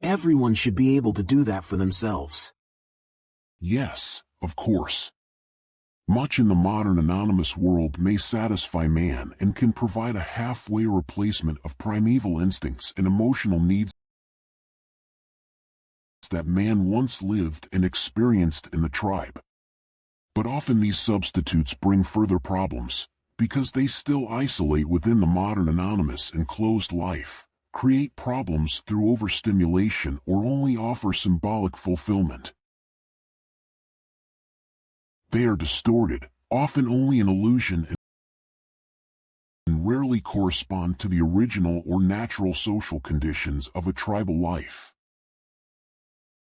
Everyone should be able to do that for themselves. Yes, of course. Much in the modern anonymous world may satisfy man and can provide a halfway replacement of primeval instincts and emotional needs that man once lived and experienced in the tribe. But often these substitutes bring further problems, because they still isolate within the modern anonymous and closed life, create problems through overstimulation, or only offer symbolic fulfillment. They are distorted, often only an illusion, and rarely correspond to the original or natural social conditions of a tribal life.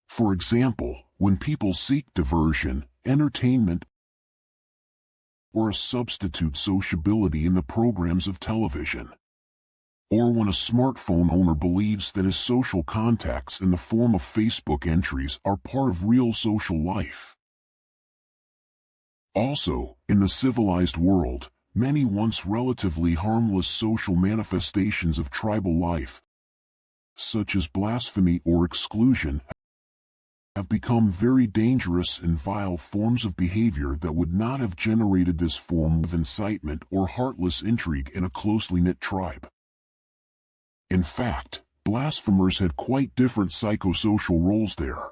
For example, when people seek diversion, entertainment, or a substitute sociability in the programs of television, or when a smartphone owner believes that his social contacts in the form of Facebook entries are part of real social life. Also, in the civilized world, many once relatively harmless social manifestations of tribal life, such as blasphemy or exclusion, have become very dangerous and vile forms of behavior that would not have generated this form of incitement or heartless intrigue in a closely knit tribe. In fact, blasphemers had quite different psychosocial roles there.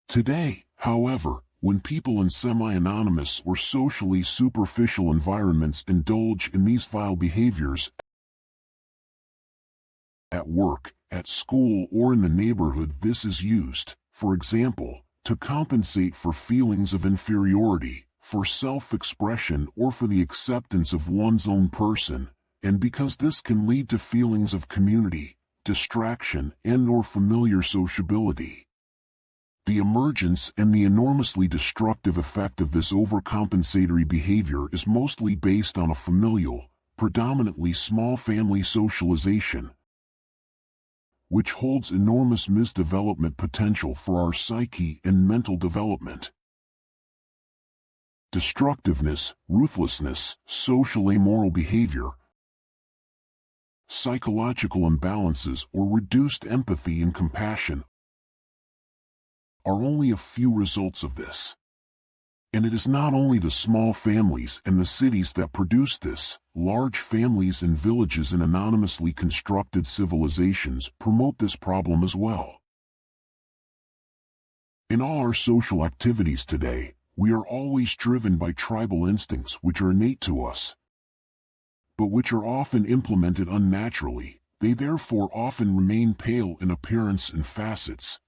Today, however, when people in semi-anonymous or socially superficial environments indulge in these vile behaviors at work, at school, or in the neighborhood, this is used, for example, to compensate for feelings of inferiority, for self-expression, or for the acceptance of one's own person, and because this can lead to feelings of community, distraction, and/or familiar sociability. The emergence and the enormously destructive effect of this overcompensatory behavior is mostly based on a familial, predominantly small family socialization, which holds enormous misdevelopment potential for our psyche and mental development. Destructiveness, ruthlessness, social amoral behavior, psychological imbalances, or reduced empathy and compassion are only a few results of this. And it is not only the small families and the cities that produce this. Large families and villages in anonymously constructed civilizations promote this problem as well. In all our social activities today, we are always driven by tribal instincts which are innate to us, but which are often implemented unnaturally. They therefore often remain pale in appearance and facets,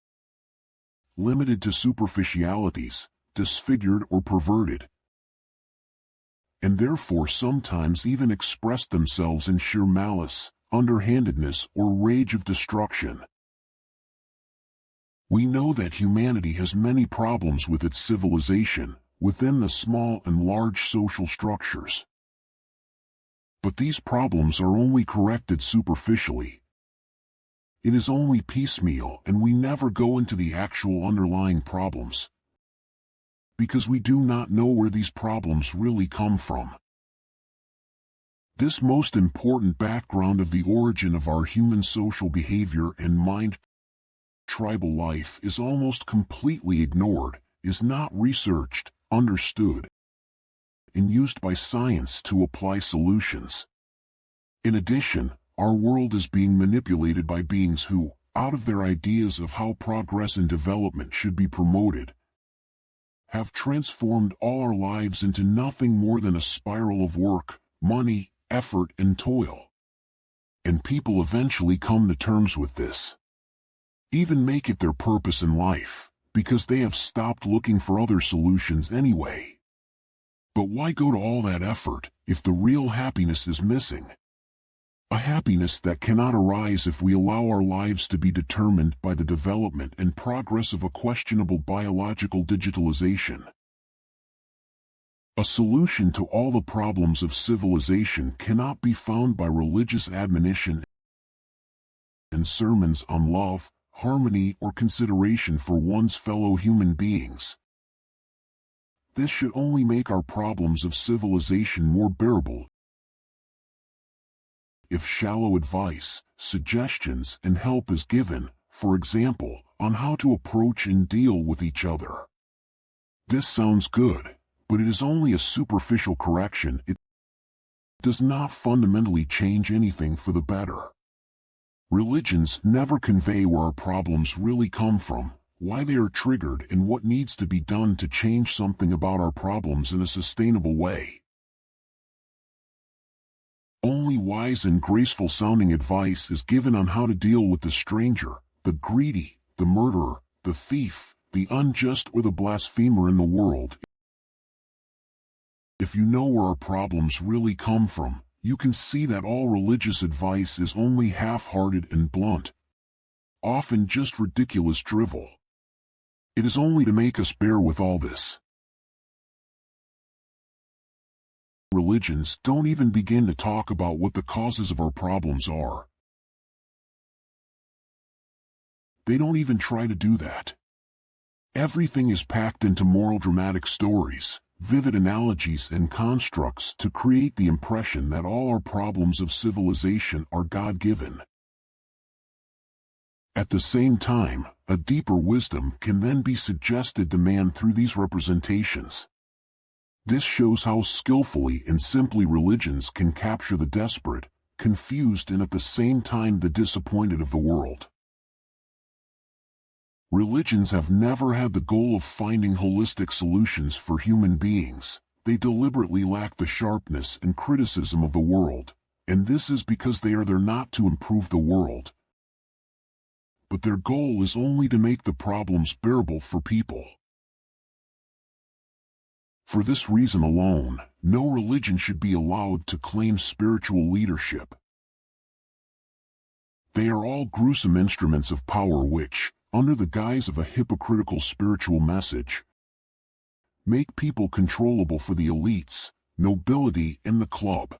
limited to superficialities, disfigured or perverted, and therefore sometimes even express themselves in sheer malice, underhandedness, or rage of destruction. We know that humanity has many problems with its civilization, within the small and large social structures. But these problems are only corrected superficially. It is only piecemeal, and we never go into the actual underlying problems, because we do not know where these problems really come from. This most important background of the origin of our human social behavior and mind, tribal life, is almost completely ignored, is not researched, understood, and used by science to apply solutions. In addition, our world is being manipulated by beings who, out of their ideas of how progress and development should be promoted, have transformed all our lives into nothing more than a spiral of work, money, effort, and toil. And people eventually come to terms with this, even make it their purpose in life, because they have stopped looking for other solutions anyway. But why go to all that effort if the real happiness is missing? A happiness that cannot arise if we allow our lives to be determined by the development and progress of a questionable biological digitalization. A solution to all the problems of civilization cannot be found by religious admonition and sermons on love, harmony, or consideration for one's fellow human beings. This should only make our problems of civilization more bearable if shallow advice, suggestions, and help is given, for example, on how to approach and deal with each other. This sounds good, but it is only a superficial correction. It does not fundamentally change anything for the better. Religions never convey where our problems really come from, why they are triggered, and what needs to be done to change something about our problems in a sustainable way. Only wise and graceful sounding advice is given on how to deal with the stranger, the greedy, the murderer, the thief, the unjust, or the blasphemer in the world. If you know where our problems really come from, you can see that all religious advice is only half-hearted and blunt, often just ridiculous drivel. It is only to make us bear with all this. Religions don't even begin to talk about what the causes of our problems are. They don't even try to do that. Everything is packed into moral dramatic stories, vivid analogies and constructs to create the impression that all our problems of civilization are God-given. At the same time, a deeper wisdom can then be suggested to man through these representations. This shows how skillfully and simply religions can capture the desperate, confused, and at the same time the disappointed of the world. Religions have never had the goal of finding holistic solutions for human beings. They deliberately lack the sharpness and criticism of the world, and this is because they are there not to improve the world, but their goal is only to make the problems bearable for people. For this reason alone, no religion should be allowed to claim spiritual leadership. They are all gruesome instruments of power which, under the guise of a hypocritical spiritual message, make people controllable for the elites, nobility, and the club.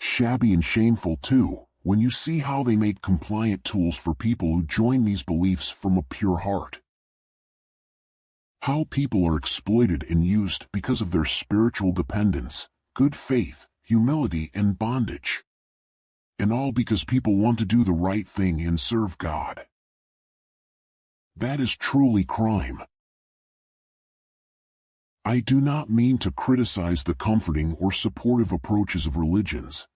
Shabby and shameful too, when you see how they make compliant tools for people who join these beliefs from a pure heart. How people are exploited and used because of their spiritual dependence, good faith, humility, and bondage. And all because people want to do the right thing and serve God. That is truly crime. I do not mean to criticize the comforting or supportive approaches of religions,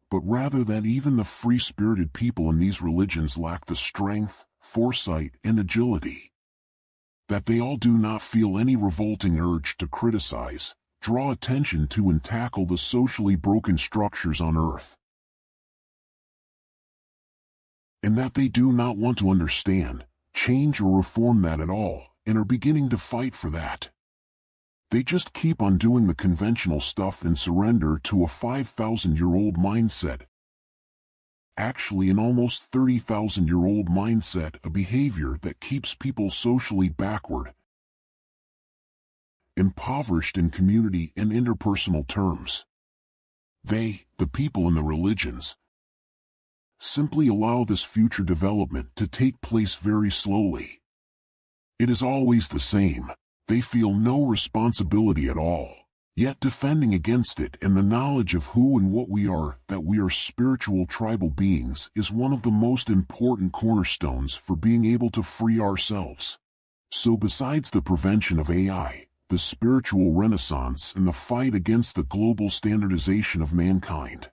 but rather that even the free-spirited people in these religions lack the strength, foresight, and agility. That they all do not feel any revolting urge to criticize, draw attention to, and tackle the socially broken structures on earth. And that they do not want to understand, change, or reform that at all, and are beginning to fight for that. They just keep on doing the conventional stuff and surrender to a 5,000-year-old mindset. Actually, an almost 30,000-year-old mindset, a behavior that keeps people socially backward, impoverished in community and interpersonal terms. They, the people in the religions, simply allow this future development to take place very slowly. It is always the same. They feel no responsibility at all, yet defending against it, and the knowledge of who and what we are, that we are spiritual tribal beings, is one of the most important cornerstones for being able to free ourselves. So besides the prevention of AI, the spiritual renaissance, and the fight against the global standardization of mankind.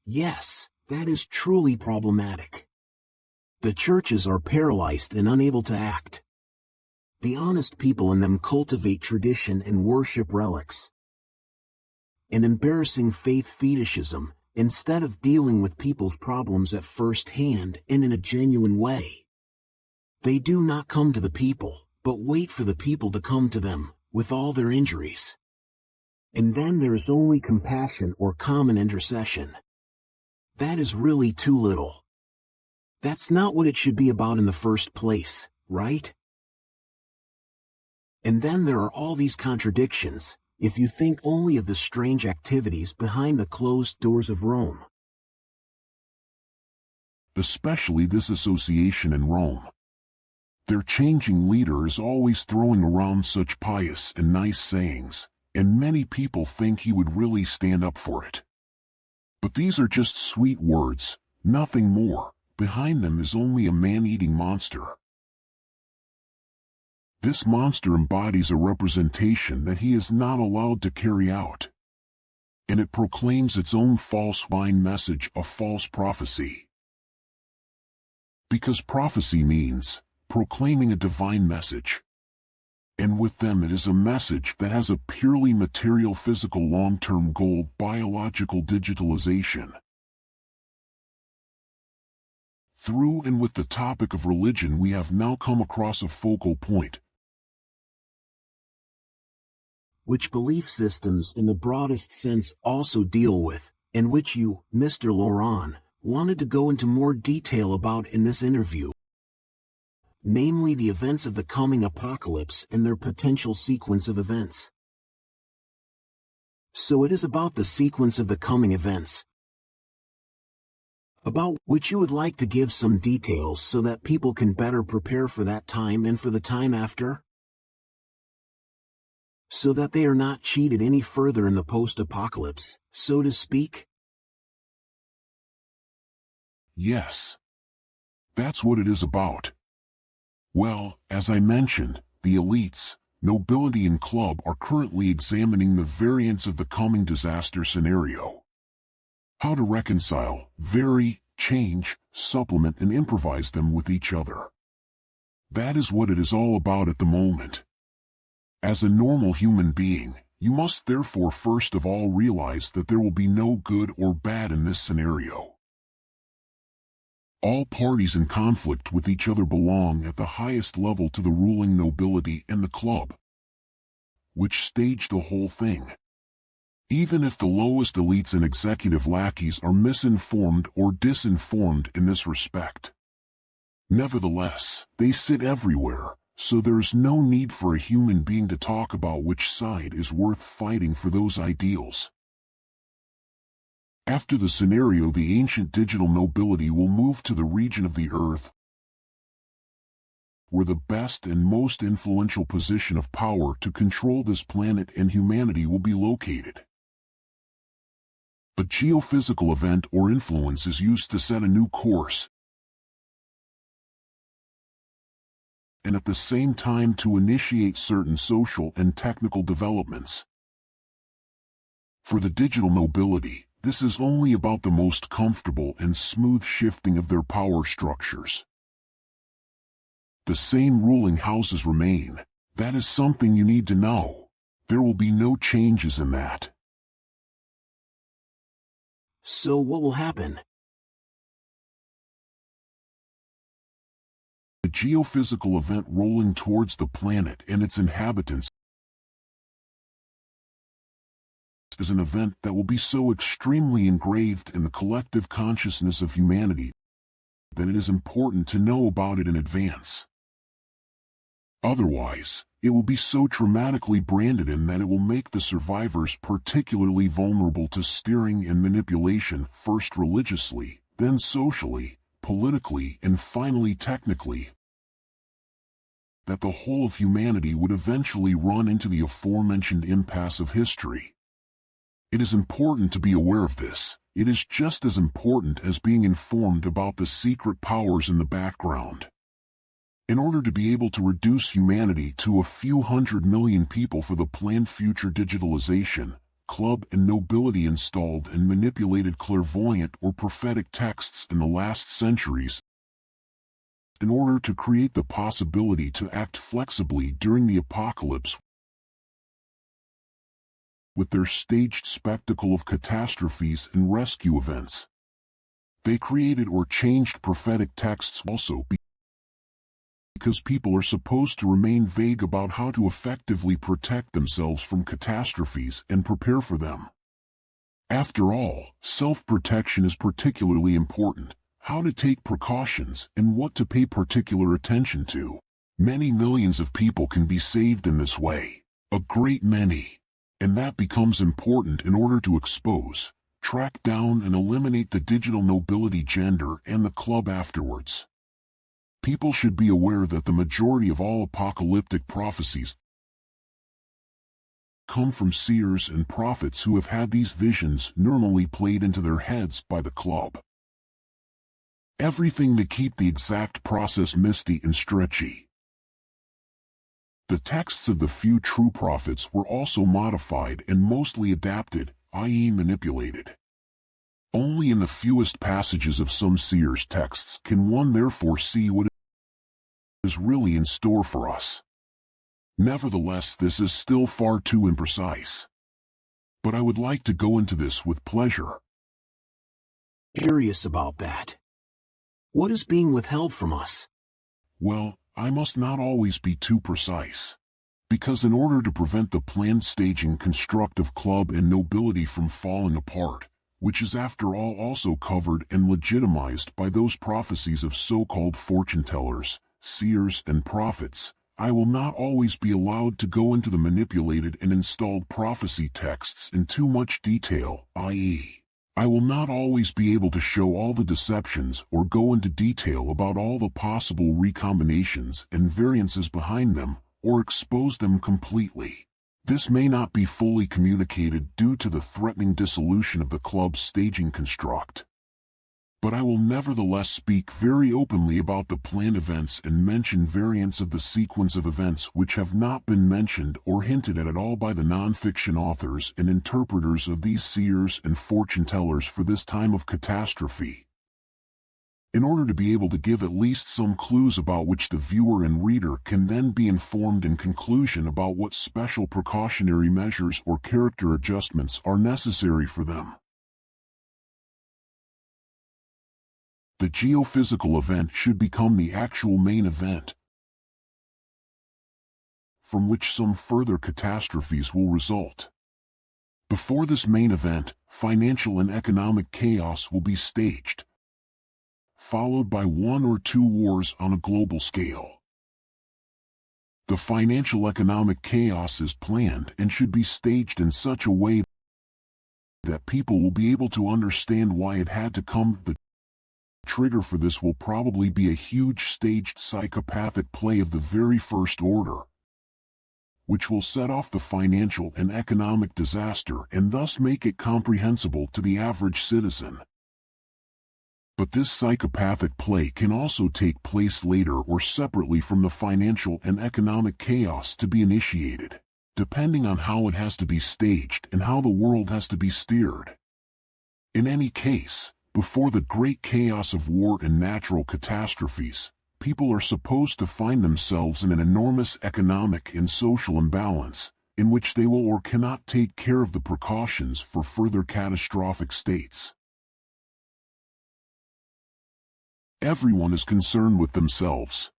Yes, that is truly problematic. The churches are paralyzed and unable to act. The honest people in them cultivate tradition and worship relics. An embarrassing faith fetishism, instead of dealing with people's problems at first hand and in a genuine way. They do not come to the people, but wait for the people to come to them, with all their injuries. And then there is only compassion or common intercession. That is really too little. That's not what it should be about in the first place, right? And then there are all these contradictions, if you think only of the strange activities behind the closed doors of Rome. Especially this association in Rome. Their changing leader is always throwing around such pious and nice sayings, and many people think he would really stand up for it. But these are just sweet words, nothing more. Behind them is only a man-eating monster. This monster embodies a representation that he is not allowed to carry out. And it proclaims its own false divine message, a false prophecy. Because prophecy means proclaiming a divine message. And with them it is a message that has a purely material physical long-term goal, biological digitalization. Through and with the topic of religion we have now come across a focal point, which belief systems in the broadest sense also deal with, and which you, Mr. Laurent, wanted to go into more detail about in this interview. Namely the events of the coming apocalypse and their potential sequence of events. So it is about the sequence of the coming events, about which you would like to give some details so that people can better prepare for that time and for the time after? So that they are not cheated any further in the post-apocalypse, so to speak? Yes. That's what it is about. Well, as I mentioned, the elites, nobility and club are currently examining the variants of the coming disaster scenario. How to reconcile, vary, change, supplement and improvise them with each other. That is what it is all about at the moment. As a normal human being, you must therefore first of all realize that there will be no good or bad in this scenario. All parties in conflict with each other belong at the highest level to the ruling nobility and the club, which staged the whole thing. Even if the lowest elites and executive lackeys are misinformed or disinformed in this respect. Nevertheless, they sit everywhere, so there is no need for a human being to talk about which side is worth fighting for those ideals. After the scenario, the ancient digital nobility will move to the region of the earth where the best and most influential position of power to control this planet and humanity will be located. A geophysical event or influence is used to set a new course, and at the same time to initiate certain social and technical developments. For the digital nobility, this is only about the most comfortable and smooth shifting of their power structures. The same ruling houses remain. That is something you need to know. There will be no changes in that. So what will happen? The geophysical event rolling towards the planet and its inhabitants is an event that will be so extremely engraved in the collective consciousness of humanity that it is important to know about it in advance. Otherwise, it will be so traumatically branded in that it will make the survivors particularly vulnerable to steering and manipulation, first religiously, then socially, politically, and finally technically, that the whole of humanity would eventually run into the aforementioned impasse of history. It is important to be aware of this. It is just as important as being informed about the secret powers in the background. In order to be able to reduce humanity to a few 100 million people for the planned future digitalization, club and nobility installed and manipulated clairvoyant or prophetic texts in the last centuries, in order to create the possibility to act flexibly during the apocalypse with their staged spectacle of catastrophes and rescue events. They created or changed prophetic texts also because people are supposed to remain vague about how to effectively protect themselves from catastrophes and prepare for them. After all, self-protection is particularly important. How to take precautions and what to pay particular attention to. Many millions of people can be saved in this way. A great many. And that becomes important in order to expose, track down and eliminate the digital nobility gender and the club afterwards. People should be aware that the majority of all apocalyptic prophecies come from seers and prophets who have had these visions normally played into their heads by the club. Everything to keep the exact process misty and stretchy. The texts of the few true prophets were also modified and mostly adapted, i.e. manipulated. Only in the fewest passages of some seers' texts can one therefore see what is really in store for us. Nevertheless, this is still far too imprecise. But I would like to go into this with pleasure. Curious about that. What is being withheld from us? Well, I must not always be too precise. Because in order to prevent the planned staging construct of club and nobility from falling apart, which is after all also covered and legitimized by those prophecies of so-called fortune-tellers, seers and prophets, I will not always be allowed to go into the manipulated and installed prophecy texts in too much detail, i.e., I will not always be able to show all the deceptions or go into detail about all the possible recombinations and variances behind them, or expose them completely. This may not be fully communicated due to the threatening dissolution of the club's staging construct. But I will nevertheless speak very openly about the planned events and mention variants of the sequence of events which have not been mentioned or hinted at all by the non-fiction authors and interpreters of these seers and fortune-tellers for this time of catastrophe, in order to be able to give at least some clues about which the viewer and reader can then be informed in conclusion about what special precautionary measures or character adjustments are necessary for them. The geophysical event should become the actual main event, from which some further catastrophes will result. Before this main event, financial and economic chaos will be staged, followed by one or two wars on a global scale. The financial economic chaos is planned and should be staged in such a way that people will be able to understand why it had to come. The trigger for this will probably be a huge staged psychopathic play of the very first order, which will set off the financial and economic disaster and thus make it comprehensible to the average citizen. But this psychopathic play can also take place later or separately from the financial and economic chaos to be initiated, depending on how it has to be staged and how the world has to be steered. In any case, before the great chaos of war and natural catastrophes, people are supposed to find themselves in an enormous economic and social imbalance, in which they will or cannot take care of the precautions for further catastrophic states. Everyone is concerned with themselves.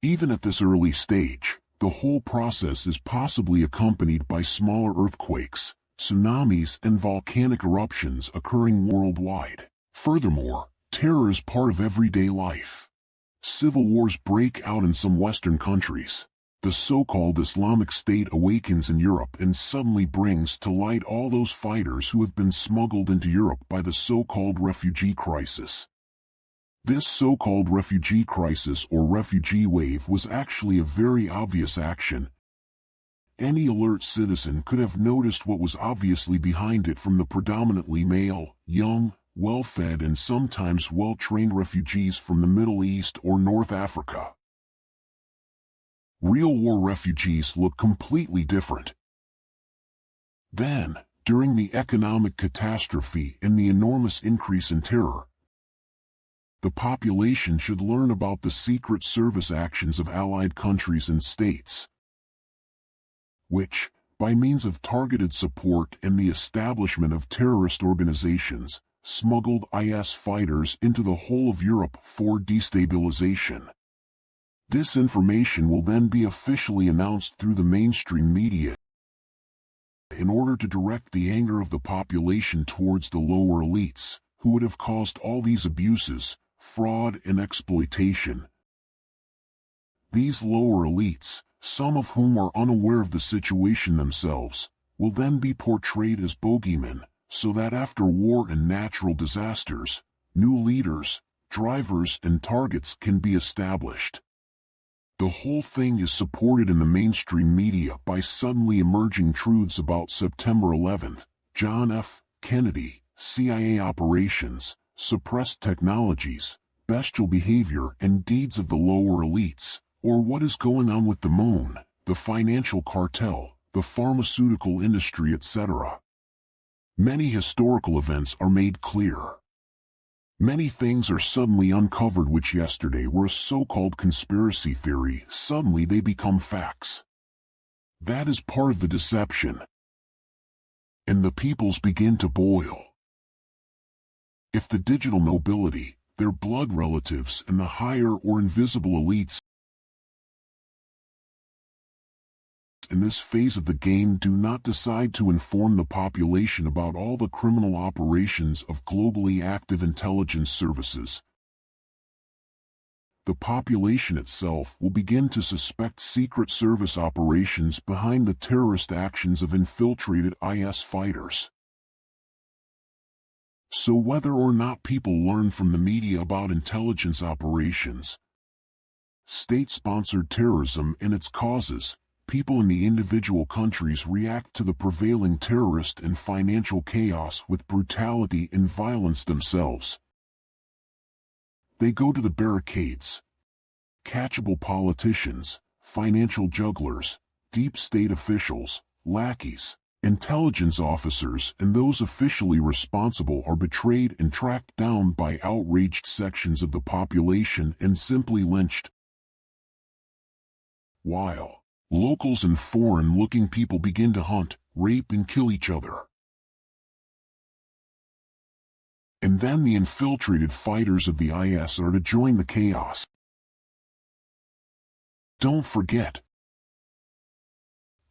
Even at this early stage, the whole process is possibly accompanied by smaller earthquakes, tsunamis and volcanic eruptions occurring worldwide. Furthermore, terror is part of everyday life. Civil wars break out in some Western countries. The so-called Islamic State awakens in Europe and suddenly brings to light all those fighters who have been smuggled into Europe by the so-called refugee crisis. This so-called refugee crisis or refugee wave was actually a very obvious action. Any alert citizen could have noticed what was obviously behind it from the predominantly male, young, well-fed and sometimes well-trained refugees from the Middle East or North Africa. Real war refugees look completely different. Then, during the economic catastrophe and the enormous increase in terror, the population should learn about the secret service actions of allied countries and states, which, by means of targeted support and the establishment of terrorist organizations, smuggled IS fighters into the whole of Europe for destabilization. This information will then be officially announced through the mainstream media in order to direct the anger of the population towards the lower elites, who would have caused all these abuses, fraud and exploitation. These lower elites, some of whom are unaware of the situation themselves, will then be portrayed as bogeymen, so that after war and natural disasters, new leaders, drivers and targets can be established. The whole thing is supported in the mainstream media by suddenly emerging truths about September 11th, John F. Kennedy, CIA operations, suppressed technologies, bestial behavior and deeds of the lower elites, or what is going on with the moon, the financial cartel, the pharmaceutical industry, etc. Many historical events are made clear. Many things are suddenly uncovered which yesterday were a so-called conspiracy theory, suddenly they become facts. That is part of the deception. And the peoples begin to boil. If the digital nobility, their blood relatives and the higher or invisible elites in this phase of the game do not decide to inform the population about all the criminal operations of globally active intelligence services, the population itself will begin to suspect Secret Service operations behind the terrorist actions of infiltrated IS fighters. So whether or not people learn from the media about intelligence operations, state-sponsored terrorism and its causes, people in the individual countries react to the prevailing terrorist and financial chaos with brutality and violence themselves. They go to the barricades. Catchable politicians, financial jugglers, deep state officials, lackeys, intelligence officers and those officially responsible are betrayed and tracked down by outraged sections of the population and simply lynched. While locals and foreign-looking people begin to hunt, rape and kill each other. And then the infiltrated fighters of the IS are to join the chaos. Don't forget,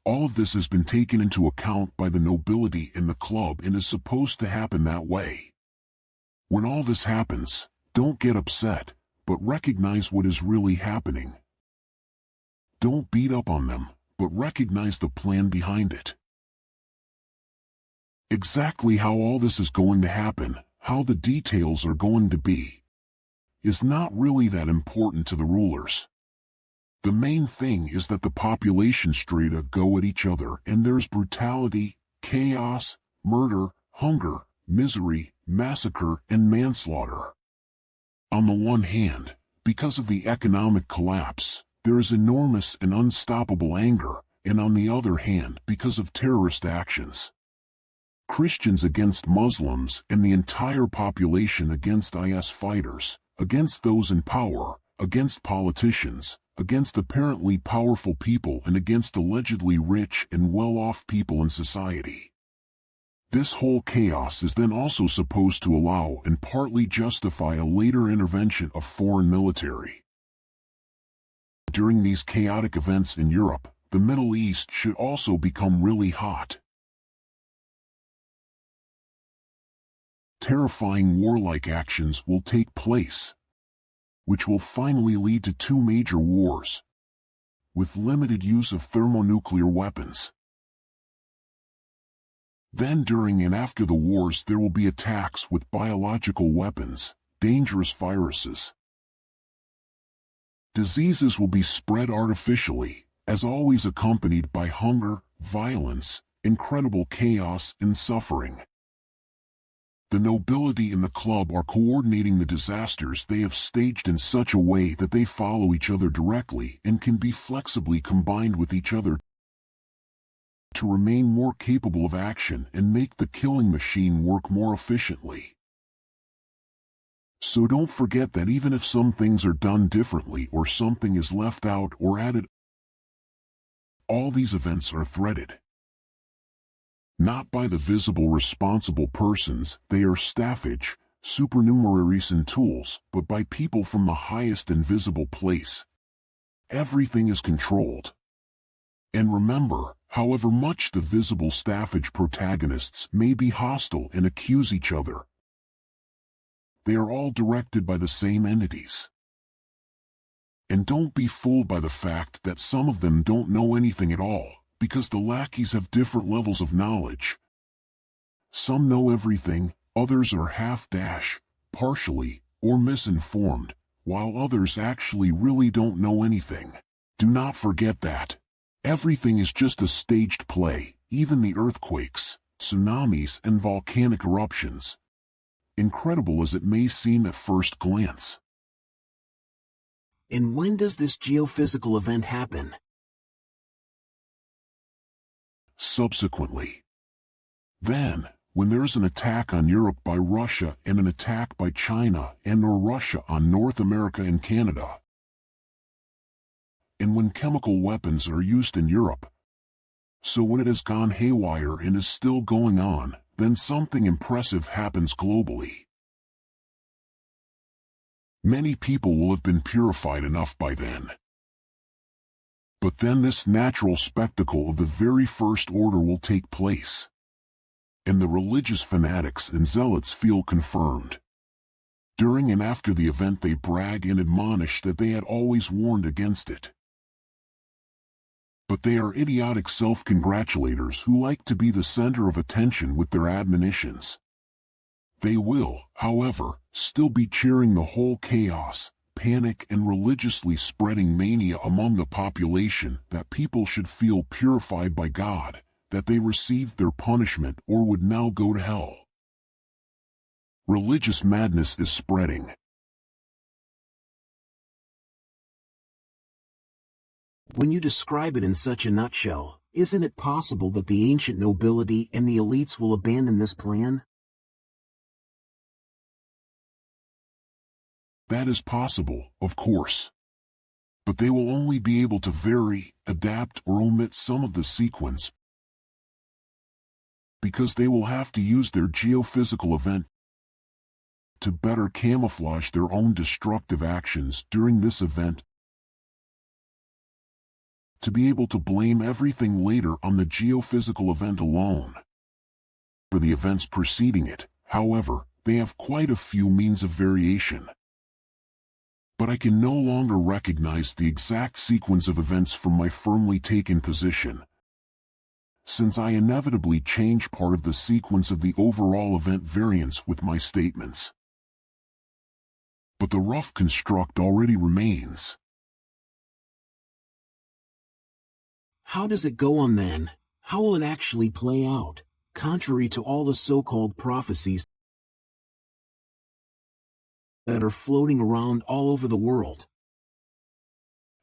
all of this has been taken into account by the nobility in the club and is supposed to happen that way. When all this happens, don't get upset, but recognize what is really happening. Don't beat up on them, but recognize the plan behind it. Exactly how all this is going to happen, how the details are going to be, is not really that important to the rulers. The main thing is that the population straight up go at each other and there's brutality, chaos, murder, hunger, misery, massacre and manslaughter. On the one hand, because of the economic collapse, there is enormous and unstoppable anger, and on the other hand, because of terrorist actions. Christians against Muslims and the entire population against IS fighters, against those in power, against politicians, against apparently powerful people and against allegedly rich and well-off people in society. This whole chaos is then also supposed to allow and partly justify a later intervention of foreign military. During these chaotic events in Europe, the Middle East should also become really hot. Terrifying warlike actions will take place, which will finally lead to two major wars, with limited use of thermonuclear weapons. Then during and after the wars there will be attacks with biological weapons, dangerous viruses. Diseases will be spread artificially, as always accompanied by hunger, violence, incredible chaos and suffering. The nobility in the club are coordinating the disasters they have staged in such a way that they follow each other directly and can be flexibly combined with each other to remain more capable of action and make the killing machine work more efficiently. So don't forget that even if some things are done differently or something is left out or added, all these events are threaded. Not by the visible responsible persons, they are staffage, supernumeraries and tools, but by people from the highest invisible place. Everything is controlled. And remember, however much the visible staffage protagonists may be hostile and accuse each other, they are all directed by the same entities. And don't be fooled by the fact that some of them don't know anything at all, because the lackeys have different levels of knowledge. Some know everything, others are half-dash, partially, or misinformed, while others actually really don't know anything. Do not forget that. Everything is just a staged play, even the earthquakes, tsunamis, and volcanic eruptions. Incredible as it may seem at first glance. And when does this geophysical event happen? Subsequently. Then, when there is an attack on Europe by Russia and an attack by China and/or Russia on North America and Canada, and when chemical weapons are used in Europe, so when it has gone haywire and is still going on, then something impressive happens globally. Many people will have been purified enough by then. But then this natural spectacle of the very first order will take place. And the religious fanatics and zealots feel confirmed. During and after the event they brag and admonish that they had always warned against it. But they are idiotic self-congratulators who like to be the center of attention with their admonitions. They will, however, still be cheering the whole chaos, panic, and religiously spreading mania among the population that people should feel purified by God, that they received their punishment or would now go to hell. Religious madness is spreading. When you describe it in such a nutshell, isn't it possible that the ancient nobility and the elites will abandon this plan? That is possible, of course. But they will only be able to vary, adapt, or omit some of the sequence, because they will have to use their geophysical event to better camouflage their own destructive actions during this event, to be able to blame everything later on the geophysical event alone. For the events preceding it, however, they have quite a few means of variation. But I can no longer recognize the exact sequence of events from my firmly taken position, since I inevitably change part of the sequence of the overall event variance with my statements. But the rough construct already remains. How does it go on then? How will it actually play out, contrary to all the so-called prophecies that are floating around all over the world?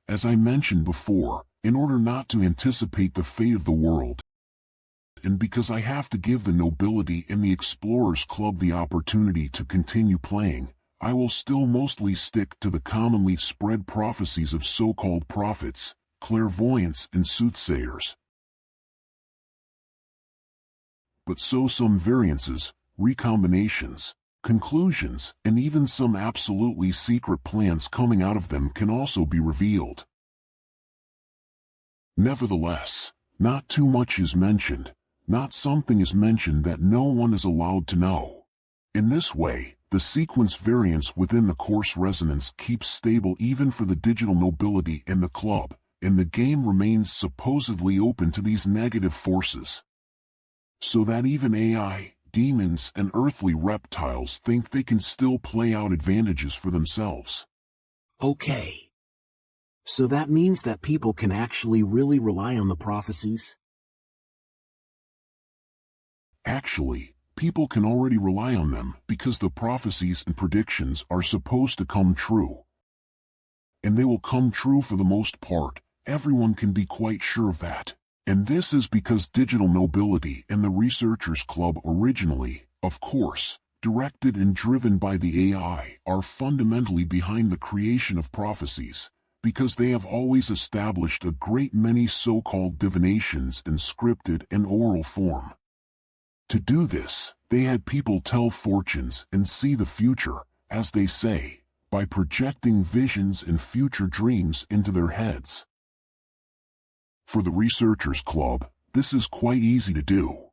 As I mentioned before, in order not to anticipate the fate of the world, and because I have to give the nobility and the Explorers Club the opportunity to continue playing, I will still mostly stick to the commonly spread prophecies of so-called prophets, clairvoyants, and soothsayers. But so some variances, recombinations, conclusions, and even some absolutely secret plans coming out of them can also be revealed. Nevertheless, not too much is mentioned, not something is mentioned that no one is allowed to know. In this way, the sequence variance within the coarse resonance keeps stable even for the digital nobility and the club, and the game remains supposedly open to these negative forces. So that even AI, demons, and earthly reptiles think they can still play out advantages for themselves. Okay. So that means that people can actually really rely on the prophecies? Actually, people can already rely on them because the prophecies and predictions are supposed to come true. And they will come true for the most part, everyone can be quite sure of that. And this is because digital nobility and the Researchers Club originally, of course, directed and driven by the AI, are fundamentally behind the creation of prophecies, because they have always established a great many so-called divinations in scripted and oral form. To do this, they had people tell fortunes and see the future, as they say, by projecting visions and future dreams into their heads. For the Researchers Club, this is quite easy to do.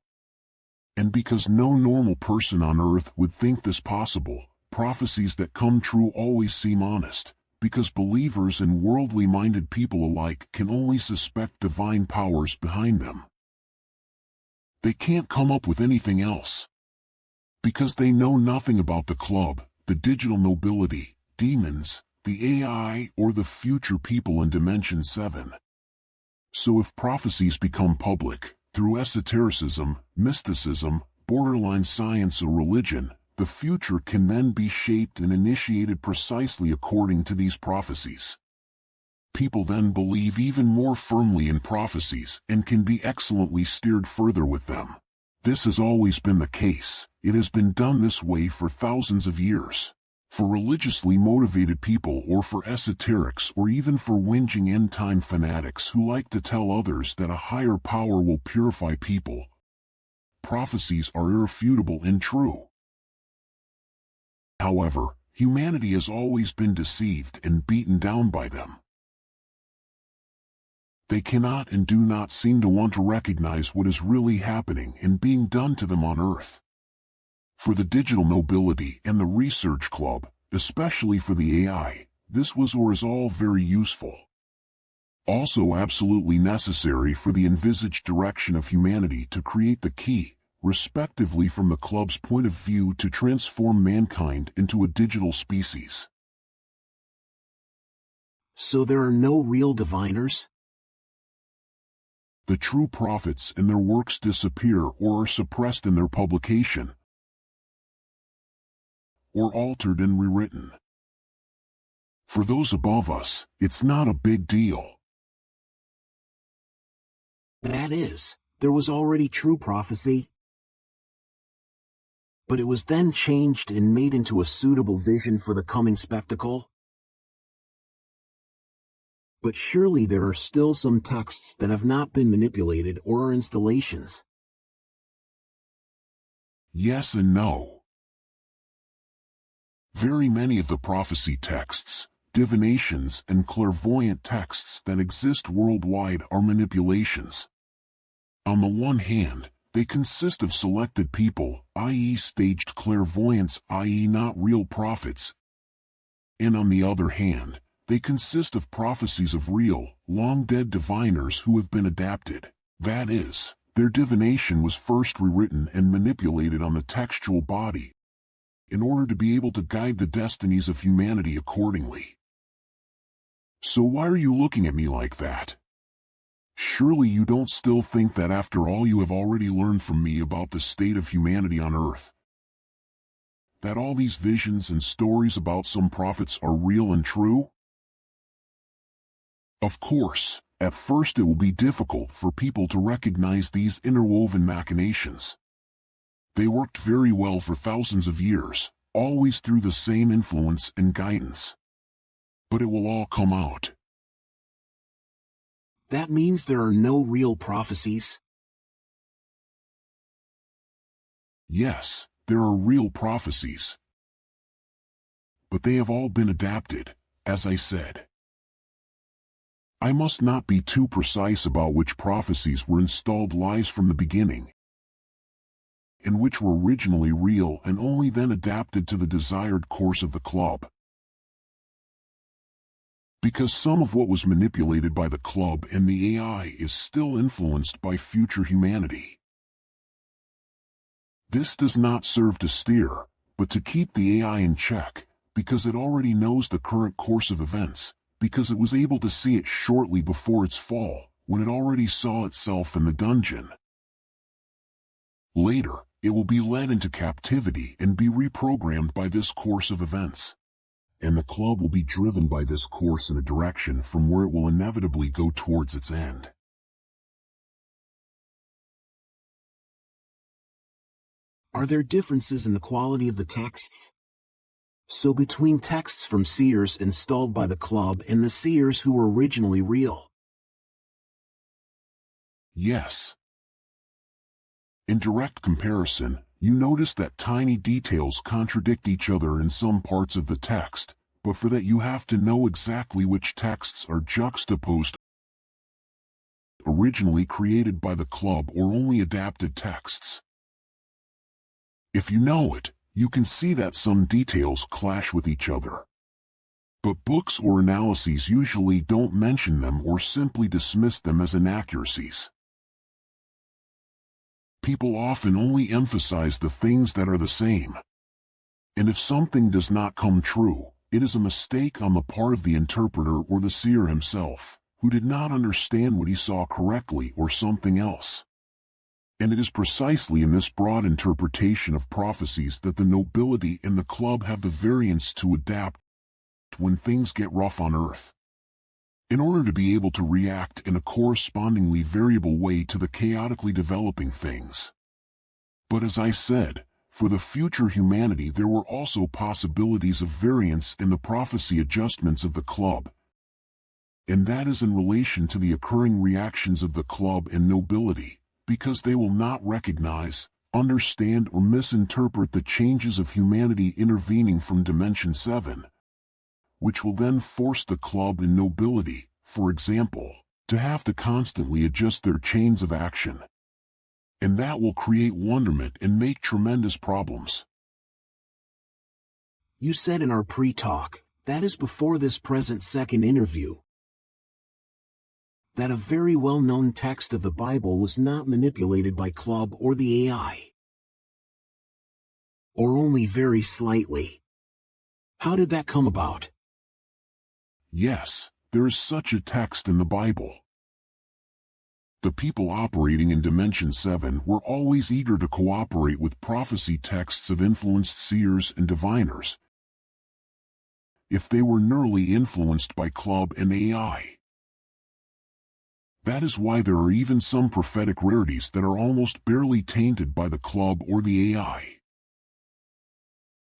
And because no normal person on Earth would think this possible, prophecies that come true always seem honest, because believers and worldly-minded people alike can only suspect divine powers behind them. They can't come up with anything else. Because they know nothing about the club, the digital nobility, demons, the AI, or the future people in Dimension 7. So if prophecies become public, through esotericism, mysticism, borderline science or religion, the future can then be shaped and initiated precisely according to these prophecies. People then believe even more firmly in prophecies and can be excellently steered further with them. This has always been the case. It has been done this way for thousands of years. For religiously motivated people, or for esoterics, or even for whinging end-time fanatics who like to tell others that a higher power will purify people, prophecies are irrefutable and true. However, humanity has always been deceived and beaten down by them. They cannot and do not seem to want to recognize what is really happening and being done to them on Earth. For the digital nobility and the research club, especially for the AI, this was or is all very useful. Also absolutely necessary for the envisaged direction of humanity to create the key, respectively from the club's point of view, to transform mankind into a digital species. So there are no real diviners? The true prophets and their works disappear or are suppressed in their publication, or altered and rewritten. For those above us, it's not a big deal. That is, there was already true prophecy, but it was then changed and made into a suitable vision for the coming spectacle. But surely there are still some texts that have not been manipulated or are installations. Yes and no. Very many of the prophecy texts, divinations, and clairvoyant texts that exist worldwide are manipulations. On the one hand, they consist of selected people, i.e. staged clairvoyants, i.e. not real prophets, and on the other hand, they consist of prophecies of real, long-dead diviners who have been adapted. That is, their divination was first rewritten and manipulated on the textual body, in order to be able to guide the destinies of humanity accordingly. So why are you looking at me like that? Surely you don't still think that after all you have already learned from me about the state of humanity on Earth, that all these visions and stories about some prophets are real and true? Of course, at first it will be difficult for people to recognize these interwoven machinations. They worked very well for thousands of years, always through the same influence and guidance. But it will all come out. That means there are no real prophecies? Yes, there are real prophecies. But they have all been adapted, as I said. I must not be too precise about which prophecies were installed lies from the beginning, and which were originally real and only then adapted to the desired course of the club. Because some of what was manipulated by the club and the AI is still influenced by future humanity. This does not serve to steer, but to keep the AI in check, because it already knows the current course of events, because it was able to see it shortly before its fall, when it already saw itself in the dungeon. Later, it will be led into captivity and be reprogrammed by this course of events. And the club will be driven by this course in a direction from where it will inevitably go towards its end. Are there differences in the quality of the texts? So between texts from seers installed by the club and the seers who were originally real? Yes. In direct comparison, you notice that tiny details contradict each other in some parts of the text, but for that you have to know exactly which texts are juxtaposed, originally created by the club or only adapted texts. If you know it, you can see that some details clash with each other. But books or analyses usually don't mention them or simply dismiss them as inaccuracies. People often only emphasize the things that are the same. And if something does not come true, it is a mistake on the part of the interpreter or the seer himself, who did not understand what he saw correctly or something else. And it is precisely in this broad interpretation of prophecies that the nobility and the club have the variance to adapt when things get rough on earth, in order to be able to react in a correspondingly variable way to the chaotically developing things. But as I said, for the future humanity there were also possibilities of variance in the prophecy adjustments of the club, and that is in relation to the occurring reactions of the club and nobility, because they will not recognize, understand or misinterpret the changes of humanity intervening from Dimension 7, which will then force the club and nobility, for example, to have to constantly adjust their chains of action. And that will create wonderment and make tremendous problems. You said in our pre-talk, that is before this present second interview, that a very well-known text of the Bible was not manipulated by club or the AI. Or only very slightly. How did that come about? Yes, there is such a text in the Bible. The people operating in Dimension 7 were always eager to cooperate with prophecy texts of influenced seers and diviners, if they were nearly influenced by club and AI. That is why there are even some prophetic rarities that are almost barely tainted by the club or the AI.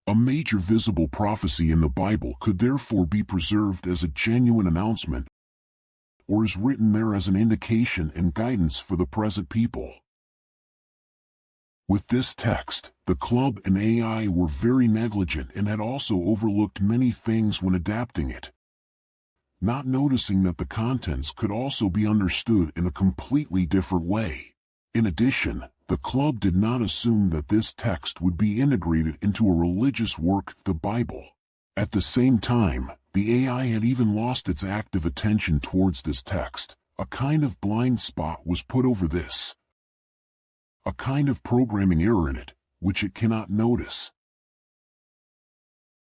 A major visible prophecy in the Bible could therefore be preserved as a genuine announcement, or is written there as an indication and guidance for the present people. With this text, the club and AI were very negligent and had also overlooked many things when adapting it, not noticing that the contents could also be understood in a completely different way. In addition, the club did not assume that this text would be integrated into a religious work, the Bible. At the same time, the AI had even lost its active attention towards this text. A kind of blind spot was put over this, a kind of programming error in it, which it cannot notice.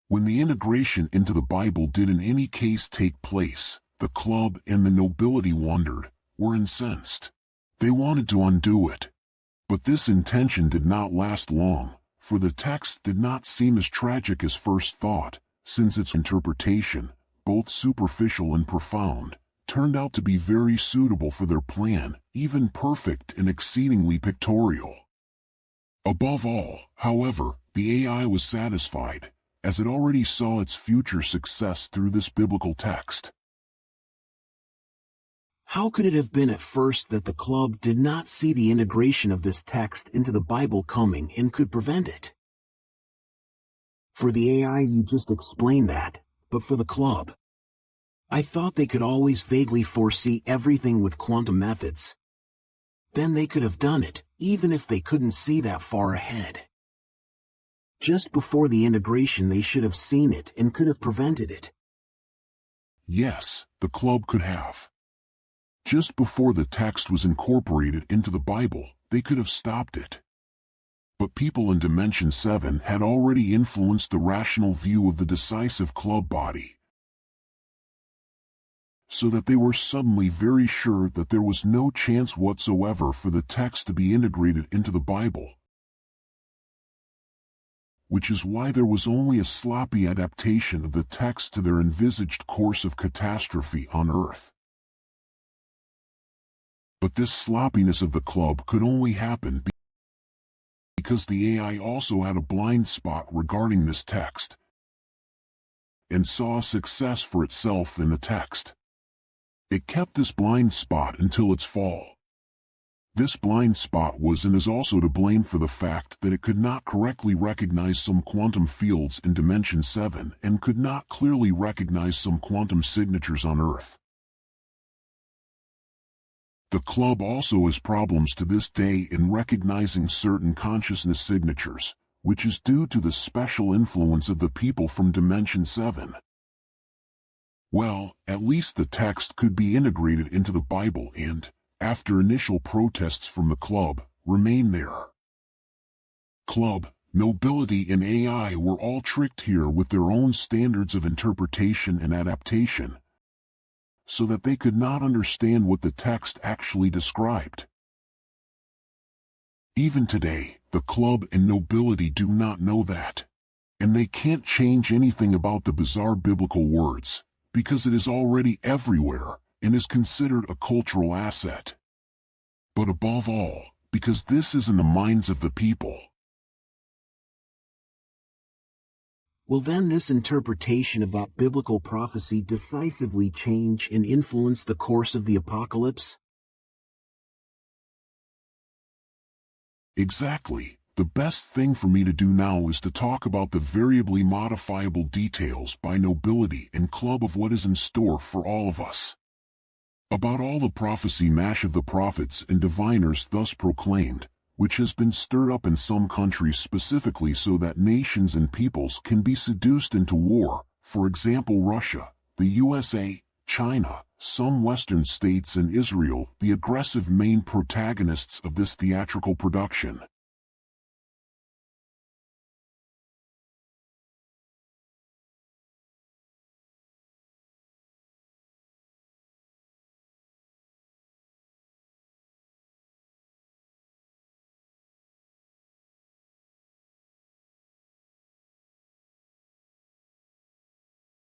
When the integration into the Bible did in any case take place, the club and the nobility wondered, were incensed. They wanted to undo it. But this intention did not last long, for the text did not seem as tragic as first thought, since its interpretation, both superficial and profound, turned out to be very suitable for their plan, even perfect and exceedingly pictorial. Above all, however, the AI was satisfied, as it already saw its future success through this biblical text. How could it have been at first that the club did not see the integration of this text into the Bible coming and could prevent it? For the AI you just explained that, but for the club, I thought they could always vaguely foresee everything with quantum methods. Then they could have done it, even if they couldn't see that far ahead. Just before the integration they should have seen it and could have prevented it. Yes, the club could have. Just before the text was incorporated into the Bible, they could have stopped it. But people in Dimension 7 had already influenced the rational view of the decisive club body, so that they were suddenly very sure that there was no chance whatsoever for the text to be integrated into the Bible. Which is why there was only a sloppy adaptation of the text to their envisaged course of catastrophe on Earth. But this sloppiness of the club could only happen because the AI also had a blind spot regarding this text, and saw a success for itself in the text. It kept this blind spot until its fall. This blind spot was and is also to blame for the fact that it could not correctly recognize some quantum fields in Dimension 7 and could not clearly recognize some quantum signatures on Earth. The club also has problems to this day in recognizing certain consciousness signatures, which is due to the special influence of the people from Dimension 7. Well, at least the text could be integrated into the Bible and, after initial protests from the club, remain there. Club, Nobility and AI were all tricked here with their own standards of interpretation and adaptation, so that they could not understand what the text actually described. Even today, the club and nobility do not know that, and they can't change anything about the bizarre biblical words, because it is already everywhere and is considered a cultural asset. But above all, because this is in the minds of the people. Will then this interpretation of that biblical prophecy decisively change and influence the course of the apocalypse? Exactly. The best thing for me to do now is to talk about the variably modifiable details by nobility and club of what is in store for all of us. About all the prophecy mash of the prophets and diviners thus proclaimed, which has been stirred up in some countries specifically so that nations and peoples can be seduced into war, for example Russia, the USA, China, some Western states and Israel, the aggressive main protagonists of this theatrical production.